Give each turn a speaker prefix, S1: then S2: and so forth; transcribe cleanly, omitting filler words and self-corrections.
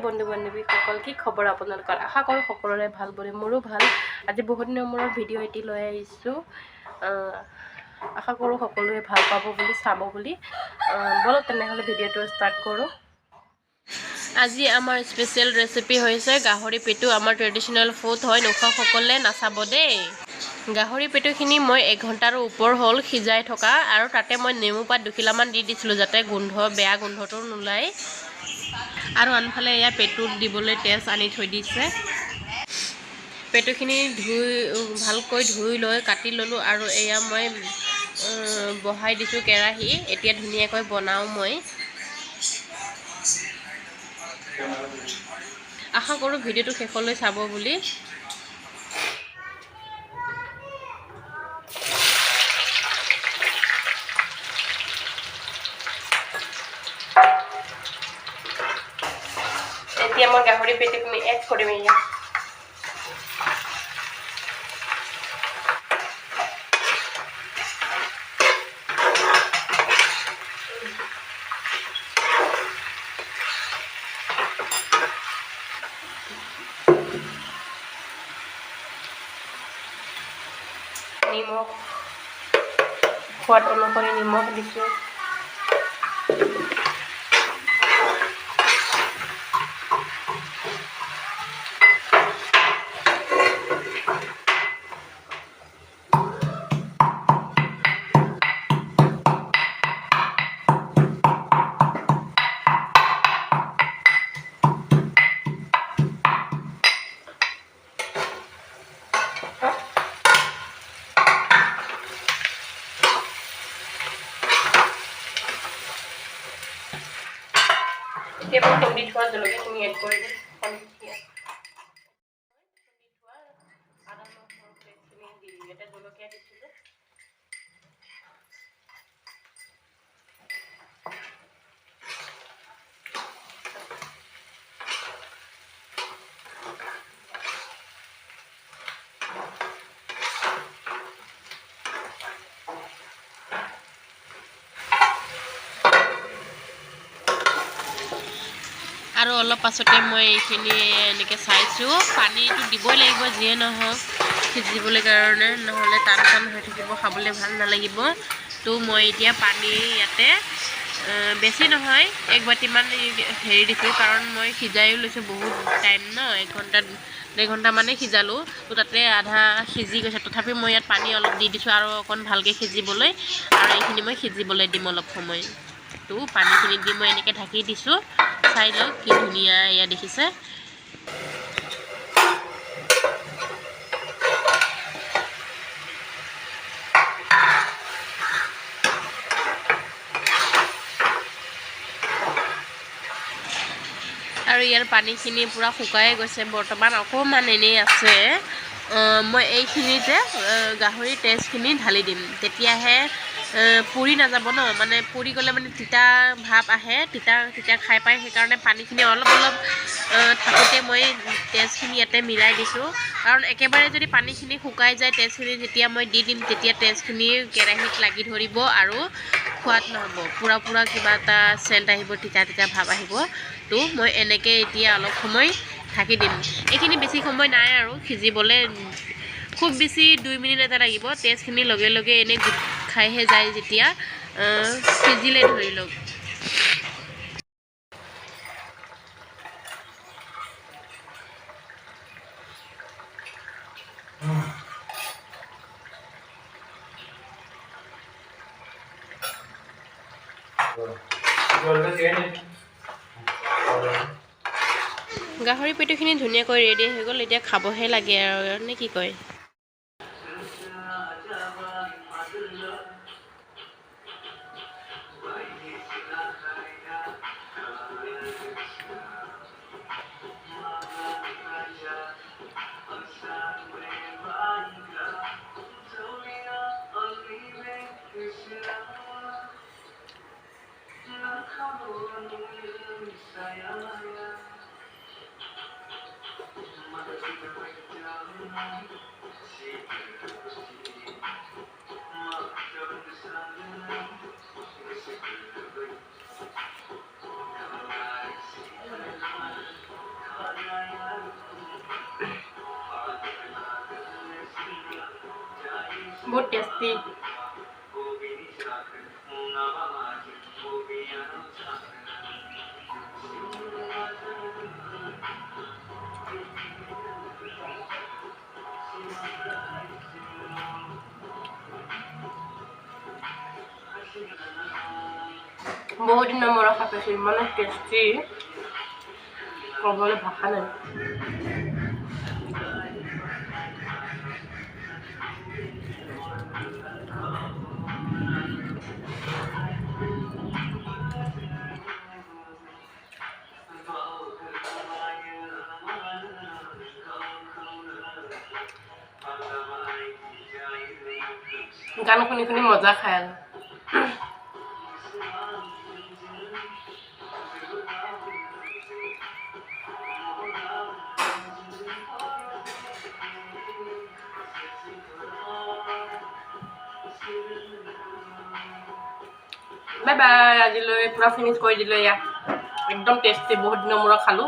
S1: বন্ধু বান্ধৱীসকল, কি খবৰ আপোনালোকৰ? আশা কৰোঁ সকলোৰে ভাল বুলি, মোৰো ভাল। আজি বহুত দিনৰ মূৰত ভিডিঅ' এটি লৈ আহিছোঁ। আশা কৰোঁ সকলোৱে ভাল পাব বুলি, চাব বুলি। বলক তেনেহ'লে ভিডিঅ'টো ষ্টাৰ্ট কৰোঁ। আজি আমাৰ স্পেচিয়েল ৰেচিপি হৈছে গাহৰি পেটু। আমাৰ ট্ৰেডিশ্যনেল ফুড হয়, নোখোৱাসকলে নাচাব দেই। গাহৰি পেটুখিনি মই 1 ঘণ্টাৰো ওপৰ হ'ল সিজাই থকা, আৰু তাতে মই নেমু পাত 2 কিলামান দি দিছিলোঁ যাতে বেয়া গোন্ধটো নোলায়। আৰু আনফালে এয়া পেটুত দিবলৈ তেজ আনি থৈ দিছে। পেটুখিনি ভালকৈ ধুই লৈ কাটি ল'লোঁ, আৰু এয়া মই বহাই দিছোঁ কেৰাহী। এতিয়া ধুনীয়াকৈ বনাওঁ মই। আশা কৰোঁ ভিডিঅ'টো শেষলৈ চাব বুলি। এতিয়া মই গাহৰি পেটুখিনি এড কৰিম। নিমখ সোৱাদ অনুসৰি নিমখ দিছোঁ। এতিয়া মই খুন্দি থোৱা জলকীয়াখিনি এড কৰি দিম। আদা নহৰু পেষ্টখিনি দি দিম। এতিয়া জলকীয়া দিছিলোঁ। আৰু অলপ পাছতে মই এইখিনি এনেকৈ চাইছোঁ। পানীটো দিবই লাগিব যিয়ে নহওক সিজিবলৈ কাৰণে, নহ'লে টান টান হৈ থাকিব, খাবলৈ ভাল নালাগিব। তো মই এতিয়া পানী ইয়াতে বেছি নহয় 1 বাতিমান হেৰি দিছোঁ, কাৰণ মই সিজাইও লৈছোঁ বহুত টাইম ন, 1 ঘণ্টা 1.5 ঘণ্টামানেই সিজালোঁ। তো তাতে আধা সিজি গৈছে, তথাপি মই ইয়াত পানী অলপ দি দিছোঁ আৰু অকণ ভালকৈ সিজিবলৈ, আৰু এইখিনি মই সিজিবলৈ দিম অলপ সময়। তো পানীখিনি দি মই এনেকৈ ঢাকি দিছোঁ। চাই লওক কি ধুনীয়া এয়া দেখিছে। আৰু ইয়াৰ পানীখিনি পূৰা শুকাই গৈছে, বৰ্তমান অকণমান এনেই আছে। মই এইখিনিতে গাহৰিৰ তেজখিনি ঢালি দিম, তেতিয়াহে পুৰি নাযাব ন, মানে পুৰি গ'লে মানে তিতা ভাৱ আহে, তিতা খাই পায়। সেইকাৰণে পানীখিনি অলপ থাকোঁতে মই তেজখিনি ইয়াতে মিলাই দিছোঁ, কাৰণ একেবাৰে যদি পানীখিনি শুকাই যায়, তেজখিনি যেতিয়া মই দি দিম, তেতিয়া তেজখিনি কেৰাহীত লাগি ধৰিব আৰু সোৱাদ নহ'ব, পুৰা কিবা এটা চেণ্ট আহিব, তিতা ভাৱ আহিব। তো মই এনেকৈ এতিয়া অলপ সময় ঢাকি দিম। এইখিনি বেছি সময় নাই আৰু সিজিবলৈ, খুব বেছি 2 মিনিট এটা লাগিব। তেজখিনি লগে লগে এনেই গোট খাইহে যায় যেতিয়া সিজিলে ধৰি লওক। গাহৰি পেটুখিনি ধুনীয়াকৈ ৰেডি হৈ গ'ল। এতিয়া খাবহে লাগে আৰু, নে কি কয়? बहुत टेस्टी बहुत दिन मैं रखा पे इमान टेस्टी कबले भाषा नहीं गान शुनी शुनी मजा खाए बाय बाय आज पूरा फिनिश कर दिल या एकदम टेस्टी बहुत दिन मूर खालू